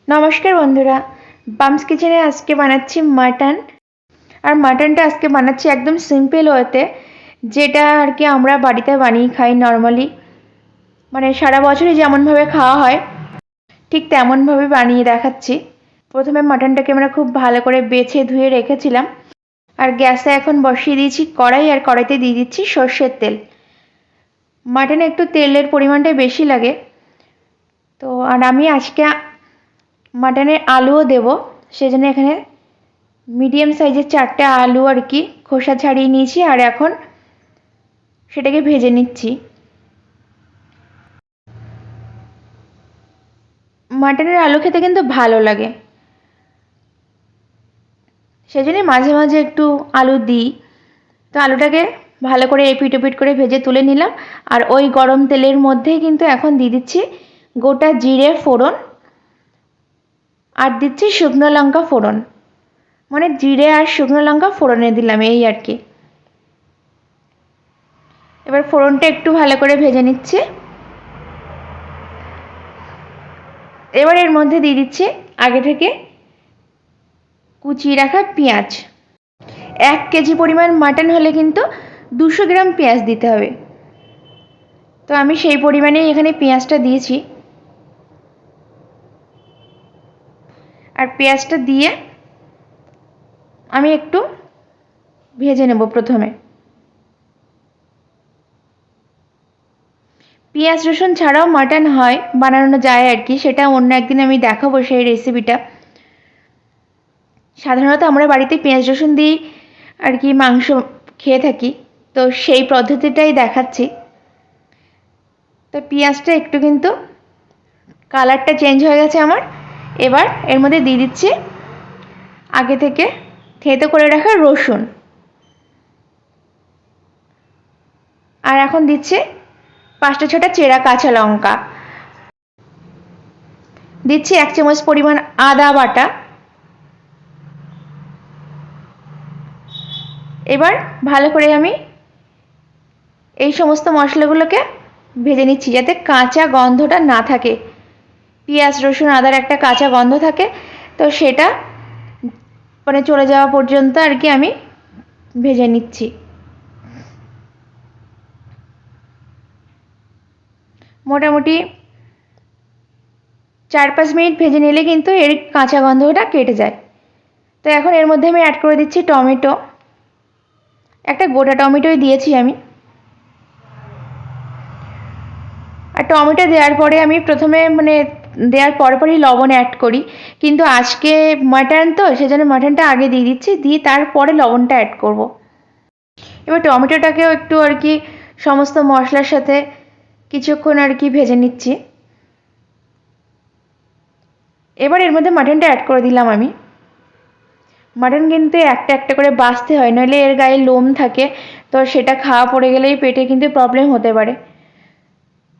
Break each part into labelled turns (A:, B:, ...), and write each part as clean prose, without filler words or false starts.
A: নমস্কার বন্ধুরা, বামস কিচেনে আজকে বানাচ্ছি মাটন। আর মাটনটা আজকে বানাচ্ছি একদম সিম্পল ওয়েতে, যেটা আর কি আমরা বাড়িতে বানিয়ে খাই নর্মালি, মানে সারা বছরই যেমনভাবে খাওয়া হয় ঠিক তেমনভাবে বানিয়ে দেখাচ্ছি। প্রথমে মাটনটাকে আমরা খুব ভালো করে বেছে ধুয়ে রেখেছিলাম। আর গ্যাসে এখন বসিয়ে দিয়েছি কড়াই, আর কড়াইতে দিয়ে দিচ্ছি সর্ষের তেল। মাটনে একটু তেলের পরিমাণটা বেশি লাগে, তো আর আমি আজকে মাটনের আলুও দেবো, সেজন্য এখানে মিডিয়াম সাইজের 4টে আলু আর কি খোসা ছাড়িয়ে নিয়েছি, আর এখন সেটাকে ভেজে নিচ্ছি। মাটনের আলু খেতে কিন্তু ভালো লাগে, সেজন্যই মাঝে মাঝে একটু আলু দিই। তো আলুটাকে ভালো করে এপিট ওপিট করে ভেজে তুলে নিলাম। আর ওই গরম তেলের মধ্যেই কিন্তু এখন দিয়ে দিচ্ছি গোটা জিরে ফোড়ন, আর দিচ্ছি শুকনো লঙ্কা ফোড়ন, মানে জিরে আর শুকনো লঙ্কা ফোড়নে দিলাম এই আর কি। এবার ফোড়নটা একটু ভালো করে ভেজে নিচ্ছি। এবার এর মধ্যে দিয়ে দিচ্ছি আগে থেকে কুচিয়ে রাখা পেঁয়াজ। 1 কেজি পরিমাণ মাটন হলে কিন্তু 200 গ্রাম পেঁয়াজ দিতে হবে, তো আমি সেই পরিমাণেই এখানে পেঁয়াজটা দিয়েছি। আর পেঁয়াজটা দিয়ে আমি একটু ভেজে নেব। প্রথমে পেঁয়াজ রসুন ছাড়াও মাটন হয়, বানানো যায় আর কি, সেটা অন্য একদিন আমি দেখাবো সেই রেসিপিটা। সাধারণত আমরা বাড়িতে পেঁয়াজ রসুন দিয়ে আর কি মাংস খেয়ে থাকি, তো সেই পদ্ধতিটাই দেখাচ্ছি। তো পেঁয়াজটা একটু কিন্তু কালারটা চেঞ্জ হয়ে গেছে আমার। এবার এর মধ্যে দিয়ে দিচ্ছি আগে থেকে থেতো করে রাখা রসুন, আর এখন দিচ্ছি 5টা 6টা চেরা কাঁচা লঙ্কা, দিচ্ছি 1 চামচ পরিমাণ আদা বাটা। এবার ভালো করে আমি এই সমস্ত মশলাগুলোকে ভেজে নিচ্ছি, যাতে কাঁচা গন্ধটা না থাকে। পেঁয়াজ রসুন আদার একটা কাঁচা গন্ধ থাকে, তো সেটা মানে চলে যাওয়া পর্যন্ত আর কি আমি ভেজে নিচ্ছি। মোটামুটি 4-5 মিনিট ভেজে নিলে কিন্তু এর কাঁচা গন্ধটা কেটে যায়। তো এখন এর মধ্যে আমি অ্যাড করে দিচ্ছি টমেটো। একটা গোটা টমেটোই দিয়েছি আমি। আর টমেটো দেওয়ার পরে আমি প্রথমে মানে দেওয়ার পরপরই লবণ অ্যাড করি, কিন্তু আজকে মাটন তো সেজন্য মাটনটা আগে দিয়ে দিচ্ছি, দিয়ে তারপরে লবণটা অ্যাড করব। এবার টমেটোটাকেও একটু আর কি সমস্ত মশলার সাথে কিছুক্ষণ আর কি ভেজে নিচ্ছি। এবার এর মধ্যে মাটনটা অ্যাড করে দিলাম আমি। মাটন কিন্তু একটা একটা করে বাছতে হয়, নইলে এর গায়ে লোম থাকে, তো সেটা খাওয়া পড়ে গেলেই পেটে কিন্তু প্রবলেম হতে পারে।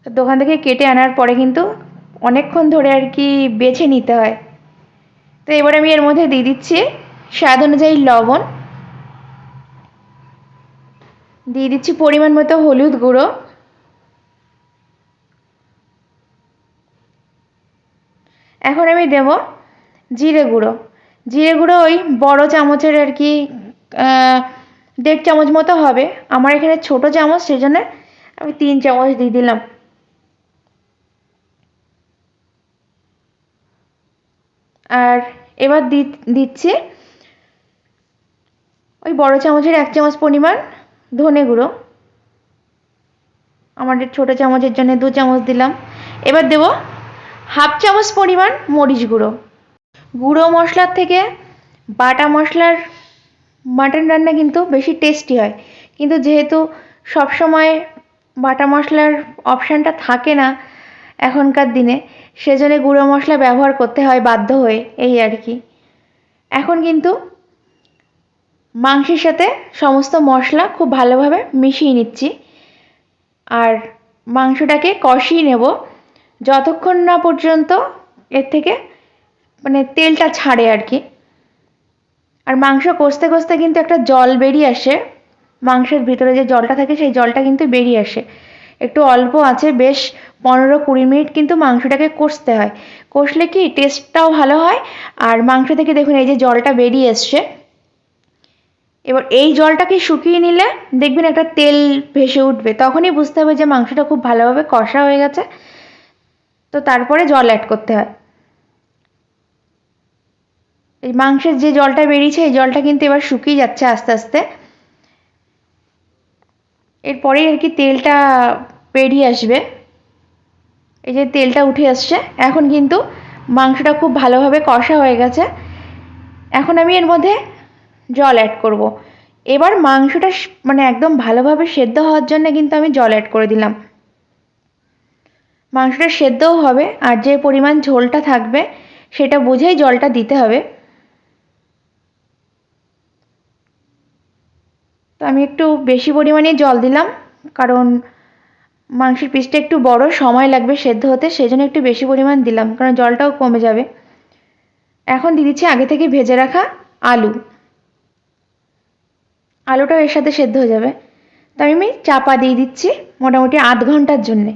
A: দোকান থেকে কেটে আনার পরে কিন্তু অনেকক্ষণ ধরে আর কি বেছে নিতে হয়। তো এবার আমি এর মধ্যে দিয়ে দিচ্ছি স্বাদ অনুযায়ী লবণ, দিয়ে দিচ্ছি পরিমাণ মতো হলুদ গুঁড়ো, এখন আমি দেব জিরে গুঁড়ো। জিরে গুঁড়ো ওই বড় চামচের আর কি 1.5 চামচ মতো হবে। আমার এখানে ছোট চামচ, সেজন্য আমি 3 চামচ দিয়ে দিলাম। আর এবার দিচ্ছি ওই বড় চামচের 1 চামচ পরিমাণ ধনে গুঁড়ো। আমাদের ছোট চামচের জন্য 2 চামচ দিলাম। এবার দেব 1/2 চামচ পরিমাণ মরিচ গুঁড়ো। গুঁড়ো মশলার থেকে বাটা মশলার মাটন রান্না কিন্তু বেশি টেস্টি হয়, কিন্তু যেহেতু সব সময় বাটা মশলার অপশানটা থাকে না এখনকার দিনে, সেজন্য গুঁড়ো মশলা ব্যবহার করতে হয় বাধ্য হয়ে, এই আর কি। এখন কিন্তু মাংসের সাথে সমস্ত মশলা খুব ভালোভাবে মিশিয়ে নিচ্ছি, আর মাংসটাকে কষিয়ে নেব যতক্ষণ না পর্যন্ত এর থেকে মানে তেলটা ছাড়ে আর কি। আর মাংস কষতে কষতে কিন্তু একটা জল বেরিয়ে আসে, মাংসের ভিতরে যে জলটা থাকে সেই জলটা কিন্তু বেরিয়ে আসে। একটু অল্প আছে বেশ 15-20 মিনিট কিন্তু মাংসটাকে কষতে হয়। কষলে কি টেস্টটাও ভালো হয়। আর মাংস থেকে দেখুন এই যে জলটা বেরিয়ে এসছে, এবার এই জলটাকে শুকিয়ে নিলে দেখবেন একটা তেল ভেসে উঠবে, তখনই বুঝতে হবে যে মাংসটা খুব ভালোভাবে কষা হয়ে গেছে। তো তারপরে জল অ্যাড করতে হয়। এই মাংসের যে জলটা বেরিয়েছে এই জলটা কিন্তু এবার শুকিয়ে যাচ্ছে আস্তে আস্তে। এরপরেই আর কি তেলটা বেরিয়ে আসবে। এই যে তেলটা উঠে আসছে, এখন কিন্তু মাংসটা খুব ভালোভাবে কষা হয়ে গেছে। এখন আমি এর মধ্যে জল অ্যাড করব। এবার মাংসটা মানে একদম ভালোভাবে সেদ্ধ হওয়ার জন্য কিন্তু আমি জল অ্যাড করে দিলাম। মাংসটা সেদ্ধও হবে আর যে পরিমাণ ঝোলটা থাকবে সেটা বুঝেই জলটা দিতে হবে। তো আমি একটু বেশি পরিমাণে জল দিলাম, কারণ মাংসের পিসটা একটু বড়, সময় লাগবে সেদ্ধ হতে, সেই জন্য একটু বেশি পরিমাণ দিলাম, কারণ জলটাও কমে যাবে। এখন দিয়ে দিচ্ছি আগে থেকে ভেজে রাখা আলু। আলুটাও এর সাথে সেদ্ধ হয়ে যাবে। তো আমি চাপা দিয়ে দিচ্ছি মোটামুটি আধ ঘন্টার জন্যে।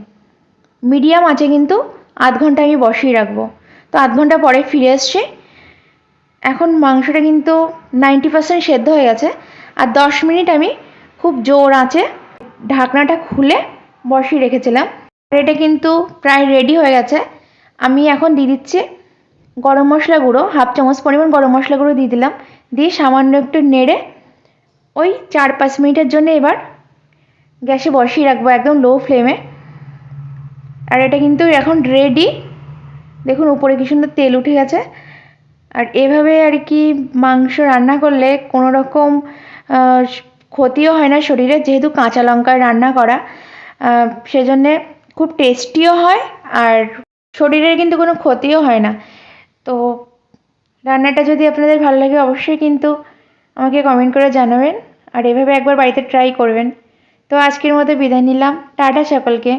A: মিডিয়াম আছে কিন্তু আধ ঘন্টা আমি বসিয়ে রাখবো। তো আধ ঘন্টা পরে ফিরে এসছি। এখন মাংসটা কিন্তু 90% সেদ্ধ হয়ে গেছে। আর 10 মিনিট আমি খুব জোর আঁচে ঢাকনাটা খুলে বসিয়ে রেখেছিলাম। এটা কিন্তু প্রায় রেডি হয়ে গেছে। আমি এখন দিয়ে দিচ্ছি গরম মশলা গুঁড়ো, 1/2 চামচ পরিমাণ গরম মশলা গুঁড়ো দিয়ে দিলাম। দিয়ে সামান্য একটু নেড়ে ওই 4-5 মিনিটের জন্য এবার গ্যাসে বসিয়ে রাখবো একদম লো ফ্লেমে। আর এটা কিন্তু এখন রেডি। দেখুন উপরে কি সুন্দর তেল উঠে গেছে। আর এভাবে আর কি মাংস রান্না করলে কোনো রকম ক্ষতিও হয় না শরীরে, যেহেতু কাঁচা লঙ্কায় রান্না করা, সেজন্যে খুব টেস্টিও হয় আর শরীরের কিন্তু কোনো ক্ষতিও হয় না। তো রান্নাটা যদি আপনাদের ভালো লাগে অবশ্যই কিন্তু আমাকে কমেন্ট করে জানাবেন আর এভাবে একবার বাড়িতে ট্রাই করবেন। তো আজকের মতো বিদায় নিলাম, টাটা সকলকে।